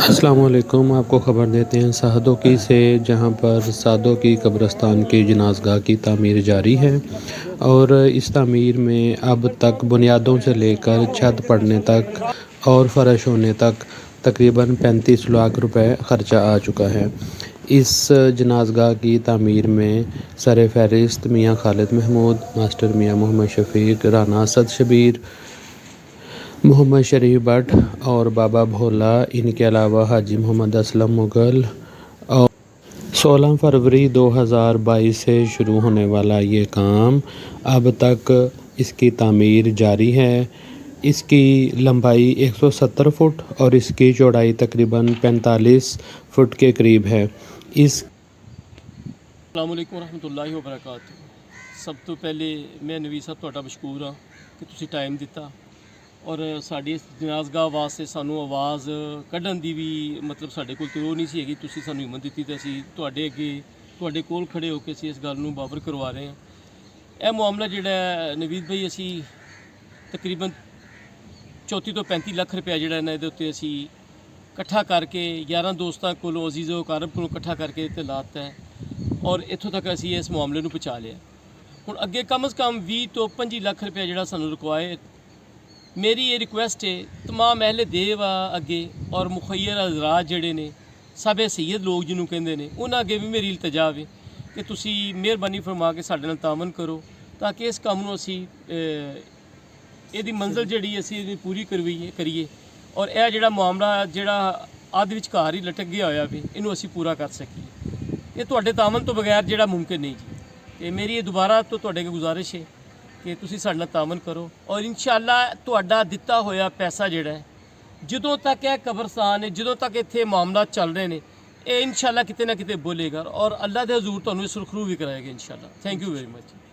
السلام علیکم۔ آپ کو خبر دیتے ہیں سہدوکی سے، جہاں پر سہدوکی قبرستان کی جنازگاہ کی تعمیر جاری ہے اور اس تعمیر میں اب تک بنیادوں سے لے کر چھت پڑنے تک اور فرش ہونے تک تقریباً 35 لاکھ روپے خرچہ آ چکا ہے۔ اس جنازگاہ کی تعمیر میں سر فہرست میاں خالد محمود، ماسٹر میاں محمد شفیق، رانا اسد شبیر، محمد شریف بٹ اور بابا بھولا، ان کے علاوہ حاجی محمد اسلم مغل، اور 16 فروری 2022 سے شروع ہونے والا یہ کام اب تک اس کی تعمیر جاری ہے۔ اس کی لمبائی 170 فٹ اور اس کی چوڑائی تقریباً 45 فٹ کے قریب ہے۔ السلام علیکم ورحمۃ اللہ وبرکاتہ۔ سب تو پہلے میں نوید صاحب تہاڈا مشکور ہاں کہ تسی ٹائم دیتا اور ساڈی اس جنازگاہ واسطے سانوں آواز کڈھن دی بھی مطلب ساڈے کول تو نہیں سی ہیگی، تسی سانوں ہمت دتی تے اسی تہاڈے اگے تہاڈے کول کھڑے ہو کے اسی اس گل نوں باور کروا رہے ہیں۔ اے معاملہ جڑا ہے نوید بھائی، اسی تقریباً 34 تو 35 لاکھ روپیہ جڑا ہے نا دے تے اسی کٹھا کر کے یاراں دوستاں کولوں عزیز و اقارب کولوں کٹھا کر کے تے لاتا ہے اور اتوں تک اسی اس معاملے نوں پہنچا لیا۔ ہن اگے کم از کم 20 تو 25 لاکھ روپیہ جڑا سانوں رکوائے۔ میری یہ ریکویسٹ ہے تمام اہل دیو اگے اور مخیر حضرات جڑے نے سب سید لوگ جنہوں کہندے نے انہاں اگے بھی میری التجا ہے کہ تسی مہربانی فرما کے ساڈے نال تعاون کرو تاکہ اس کام نوں اسی یہ منزل جڑی اسی پوری کریے اور یہ جڑا معاملہ جڑا آدھ وچکار ہی لٹک گیا ہویا بھی انہوں اسی پورا کر سکیے۔ یہ تواڈے تعاون تو بغیر جڑا ممکن نہیں جی۔ تے میری یہ دوبارہ تو تواڈے گزارش ہے کہ تسی ساڈے نال تعاون کرو اور انشاءاللہ تواڈا دتا ہویا پیسہ جڑا ہے جدوں تک یہ قبرستان ہے، جدوں تک اتنے معاملات چل رہے ہیں، یہ انشاءاللہ کتے نہ کتے بولے گا اور اللہ دے حضور تانوں سرخرو بھی کرائے گا انشاءاللہ۔ Thank you very much.